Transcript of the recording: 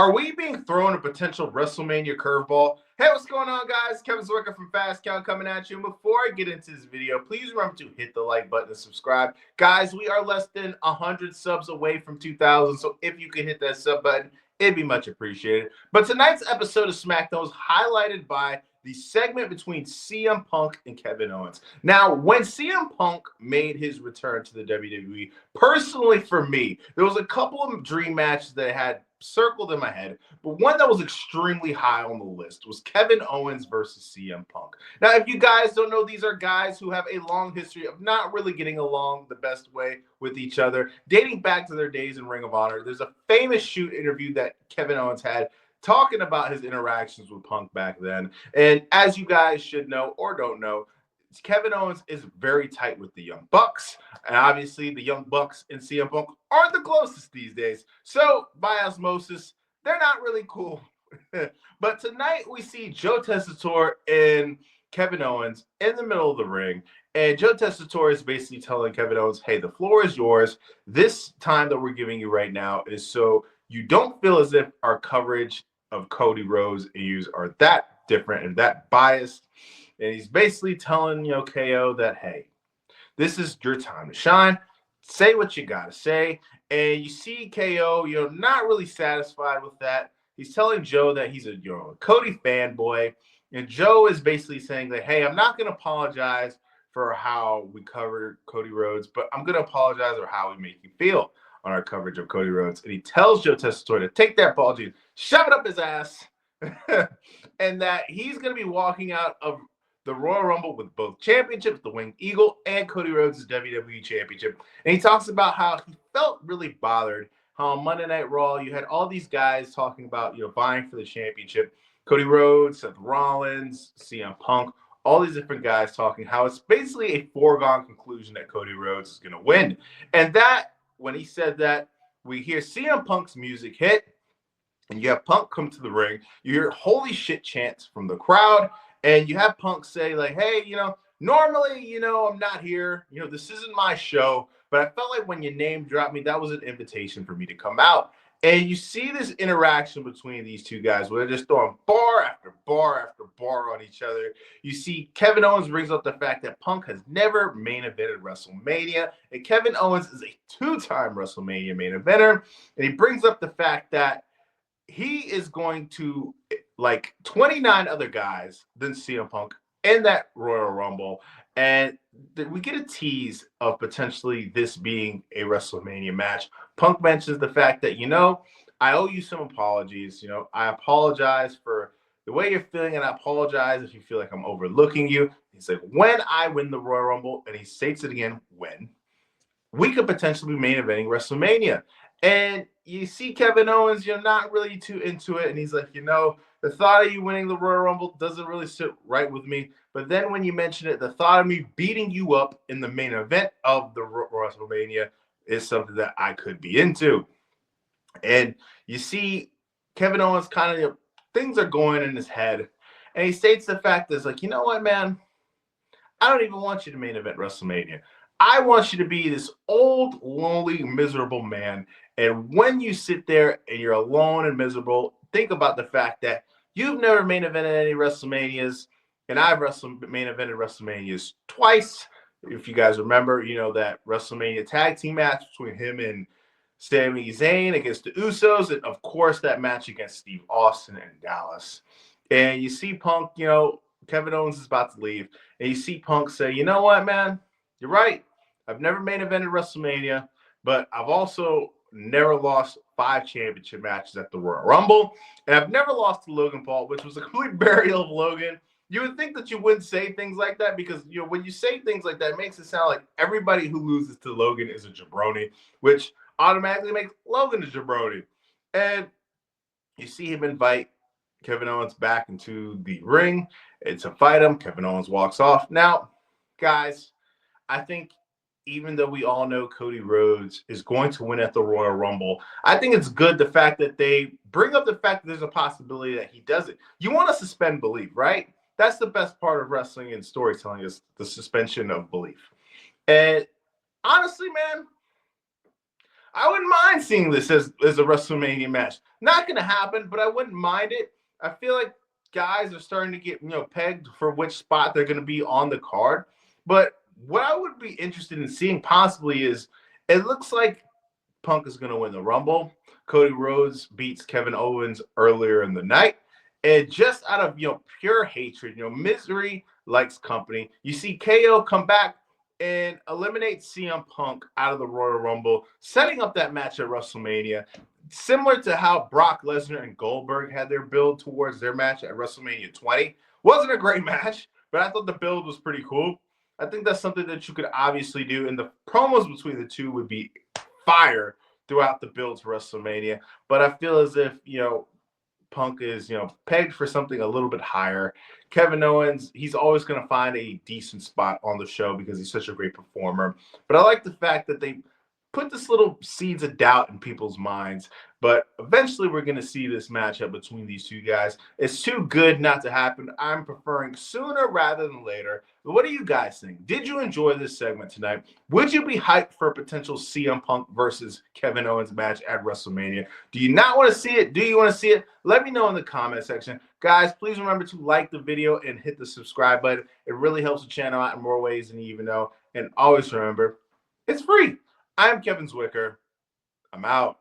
Are we being thrown a potential WrestleMania curveball? Hey, what's going on, guys? Kevin Zwicker from Fast Count coming at you. And before I get into this video, please remember to hit the like button and subscribe. Guys, we are less than 100 subs away from 2,000, so if you could hit that sub button, it'd be much appreciated. But tonight's episode of SmackDown was highlighted by the segment between CM Punk and Kevin Owens. Now, when CM Punk made his return to the WWE, personally for me, there was a couple of dream matches that I had circled in my head, but one that was extremely high on the list was Kevin Owens versus CM Punk. Now, if you guys don't know, these are guys who have a long history of not really getting along the best way with each other, dating back to their days in Ring of Honor. There's a famous shoot interview that Kevin Owens had talking about his interactions with Punk back then. And as you guys should know or don't know, Kevin Owens is very tight with the Young Bucks. And obviously, the Young Bucks and CM Punk aren't the closest these days. So, by osmosis, they're not really cool. But tonight, we see Joe Tessitore and Kevin Owens in the middle of the ring. And Joe Tessitore is basically telling Kevin Owens, hey, the floor is yours. This time that we're giving you right now is so you don't feel as if our coverage of Cody Rhodes and you are that different and that biased. And he's basically telling, KO that, hey, this is your time to shine. Say what you got to say. And you see KO, not really satisfied with that. He's telling Joe that he's a Cody fanboy. And Joe is basically saying that, hey, I'm not going to apologize for how we covered Cody Rhodes, but I'm going to apologize for how we make you feel on our coverage of Cody Rhodes. And he tells Joe Tessitore to take that ball, dude, shove it up his ass, and that he's going to be walking out of the Royal Rumble with both championships, the Winged Eagle and Cody Rhodes' WWE Championship. And he talks about how he felt really bothered how on Monday Night Raw you had all these guys talking about, vying for the championship. Cody Rhodes, Seth Rollins, CM Punk, all these different guys talking how it's basically a foregone conclusion that Cody Rhodes is going to win. And that, when he said that, we hear CM Punk's music hit, and you have Punk come to the ring. You hear holy shit chants from the crowd, and you have Punk say, like, hey, normally, I'm not here. This isn't my show, but I felt like when you name dropped me, that was an invitation for me to come out. And you see this interaction between these two guys where they're just throwing bar after bar after bar on each other. You see Kevin Owens brings up the fact that Punk has never main evented WrestleMania, and Kevin Owens is a two-time WrestleMania main eventer. And he brings up the fact that he is going to, like 29 other guys than CM Punk in that Royal Rumble. And we get a tease of potentially this being a WrestleMania match. Punk mentions the fact that, I owe you some apologies. I apologize for the way you're feeling, and I apologize if you feel like I'm overlooking you. He's like, when I win the Royal Rumble, and he states it again, when, we could potentially be main eventing WrestleMania. And you see Kevin Owens, you're not really too into it. And he's like, the thought of you winning the Royal Rumble doesn't really sit right with me. But then when you mention it, the thought of me beating you up in the main event of the WrestleMania is something that I could be into. And you see Kevin Owens kind of, things are going in his head. And he states the fact that it's like, you know what, man? I don't even want you to main event WrestleMania. I want you to be this old, lonely, miserable man. And when you sit there and you're alone and miserable, think about the fact that you've never main evented any WrestleManias, and I've main evented WrestleManias twice. If you guys remember, that WrestleMania tag team match between him and Sami Zayn against the Usos, and of course that match against Steve Austin in Dallas. And you see Punk, Kevin Owens is about to leave, and you see Punk say, you know what, man? You're right. I've never main evented WrestleMania, but I've also never lost 5 championship matches at the Royal Rumble, and I've never lost to Logan Paul, which was a complete burial of Logan. You would think that you wouldn't say things like that because, when you say things like that, it makes it sound like everybody who loses to Logan is a jabroni, which automatically makes Logan a jabroni. And you see him invite Kevin Owens back into the ring and to fight him. Kevin Owens walks off. Now, guys, I think even though we all know Cody Rhodes is going to win at the Royal Rumble, I think it's good the fact that they bring up the fact that there's a possibility that he does it. You want to suspend belief, right? That's the best part of wrestling and storytelling, is the suspension of belief. And honestly, man, I wouldn't mind seeing this as a WrestleMania match. Not going to happen, but I wouldn't mind it. I feel like guys are starting to get pegged for which spot they're going to be on the card. But what I would be interested in seeing possibly is it looks like Punk is going to win the Rumble. Cody Rhodes beats Kevin Owens earlier in the night. And just out of pure hatred, misery likes company. You see KO come back and eliminate CM Punk out of the Royal Rumble, setting up that match at WrestleMania. Similar to how Brock Lesnar and Goldberg had their build towards their match at WrestleMania 20. Wasn't a great match, but I thought the build was pretty cool. I think that's something that you could obviously do, and the promos between the two would be fire throughout the build to WrestleMania. But I feel as if, Punk is, pegged for something a little bit higher. Kevin Owens, he's always going to find a decent spot on the show because he's such a great performer. But I like the fact that they put this little seeds of doubt in people's minds. But eventually we're going to see this matchup between these two guys. It's too good not to happen. I'm preferring sooner rather than later. But what do you guys think? Did you enjoy this segment tonight? Would you be hyped for a potential CM Punk versus Kevin Owens match at WrestleMania? Do you not want to see it? Do you want to see it? Let me know in the comment section. Guys, please remember to like the video and hit the subscribe button. It really helps the channel out in more ways than you even know. And always remember, it's free. I'm Kevin Zwicker. I'm out.